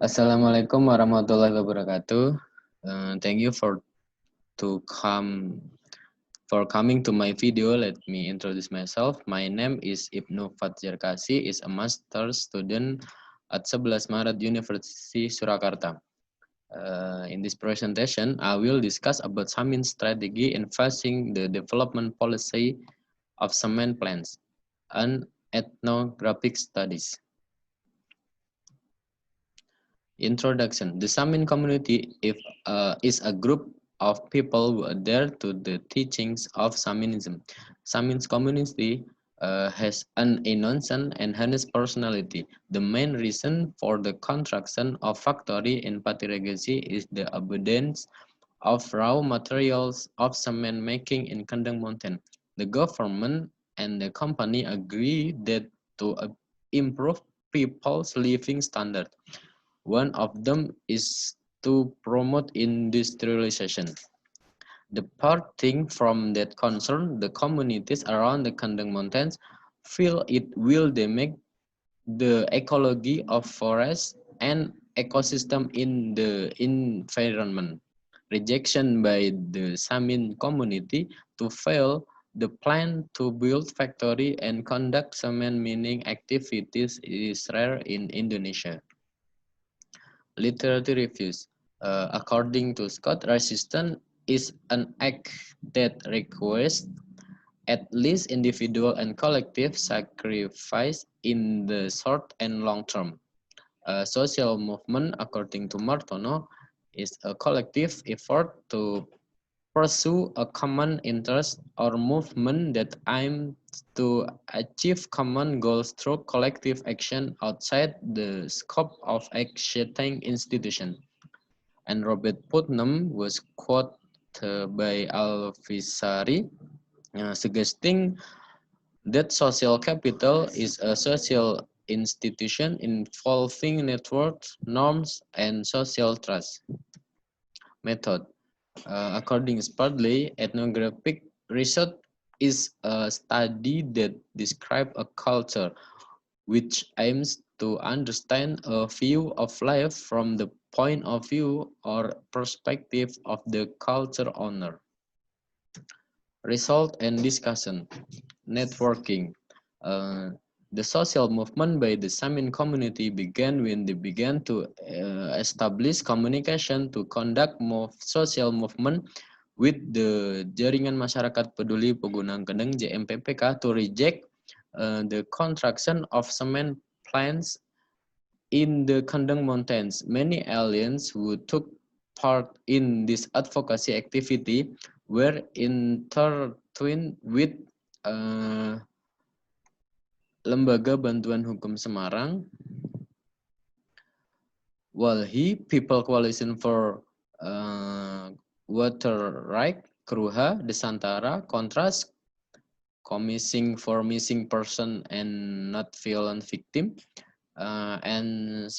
Assalamualaikum warahmatullahi wabarakatuh. Thank you to come for coming to my video. Let me introduce myself. My name is IbnuFathZarkasi, is a master student at 11 Maret University Surakarta. In this presentation, I will discuss about Samin strategy in facing the development policy of cement plants and ethnographic studies. Introduction. The Samin community is a group of people who adhere to the teachings of Saminism. Samin's community has an innocent and honest personality. The main reason for the construction of factory in Patiragasi is the abundance of raw materials of cement making in Kendeng Mountain. The government and the company agree that to improve people's living standard. One of them is to promote industrialization. Departing from that concern, the communities around the Kendeng Mountains feel it will damage the ecology of forests and ecosystem in the environment. Rejection by the Samin community to fail the plan to build factory and conduct cement mining activities is rare in Indonesia. Literary reviews. According to Scott, resistance is an act that requires at least individual and collective sacrifice in the short and long term. A social movement, according to Martono, is a collective effort to pursue a common interest or movement that aims to achieve common goals through collective action outside the scope of existing institutions. And Robert Putnam was quoted by Alvisari, suggesting that social capital is a social institution involving networks, norms, and social trust. Method. According to Spradley, ethnographic research is a study that describes a culture which aims to understand a view of life from the point of view or perspective of the culture owner. Result and discussion. Networking. The social movement by the Samin community began when they began to establish communication to conduct social movement with the Jaringan Masyarakat Peduli Pegunungan Kendeng JMPPK to reject the construction of cement plants in the Kendeng Mountains. Many aliens who took part in this advocacy activity were intertwined with Lembaga Bantuan Hukum Semarang, Walhi, People Coalition for Water Right, Kruha, Desantara, Kontras, Commission for Missing Person and Not Violent Victim, and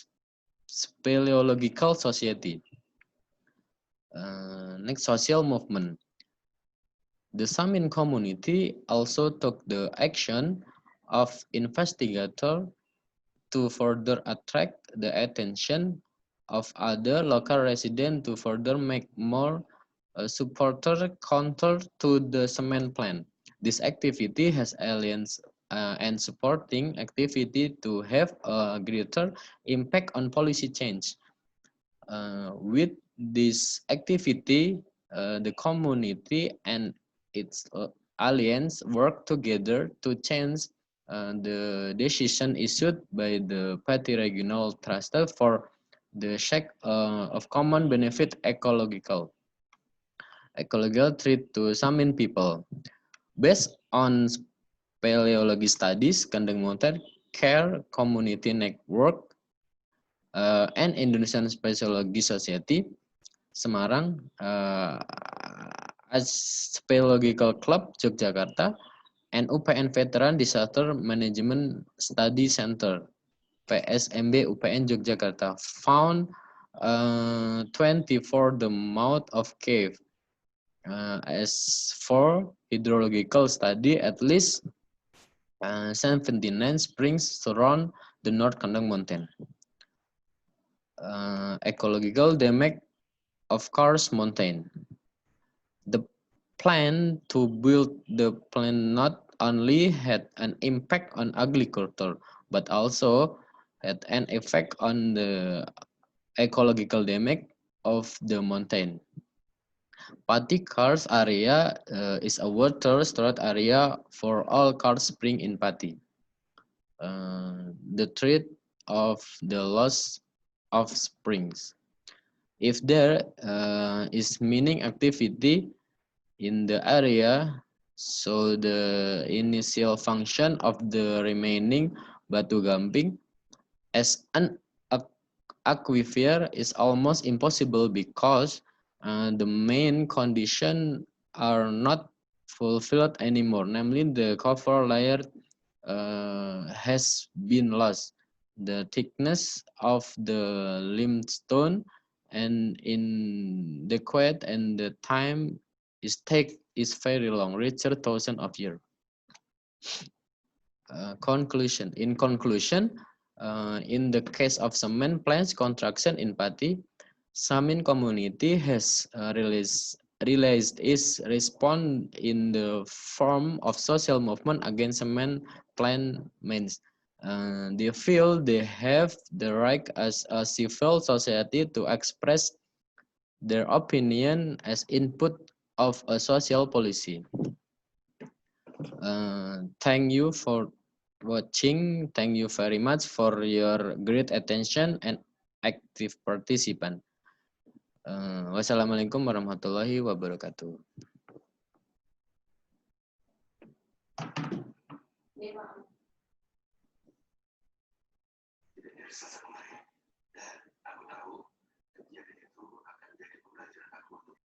Speleological Society. Next, social movement. The Samin community also took the action of investigator to further attract the attention of other local residents to further make more supporter counter to the cement plant. This activity has aliens and supporting activity to have a greater impact on policy change. With this activity, the community and its alliance work together to change the decision issued by the Pati Regional Trust for the sake of common benefit ecological threat to Samin people. Based on speleology studies, Kendeng Mountain Care Community Network and Indonesian Speleology Society, Semarang, Speleological Club Yogyakarta, and UPN Veteran Disaster Management Study Center, PSMB UPN Yogyakarta, found 24 the mouth of cave. As for hydrological study, at least 79 springs surround the North Kandang Mountain. Ecological damage of Kars Mountain. The plan to build the plant not only had an impact on agriculture, but also had an effect on the ecological damage of the mountain. Pati Kars area is a water storage area for all Kars spring in Pati. The threat of the loss of springs. If there is mining activity in the area, so the initial function of the remaining Batu Gamping as an aquifer is almost impossible because the main condition are not fulfilled anymore, namely the cover layer has been lost, the thickness of the limestone and inadequate, and the time is very long, reaches thousands of years. Conclusion. In conclusion, in the case of cement plants construction in Pati, Samin community has realized its response in the form of social movement against cement plant mines. They feel they have the right as a civil society to express their opinion as input of a social policy. Thank you for watching. Thank you very much for your great attention and active participant. Wassalamualaikum warahmatullahi wabarakatuh.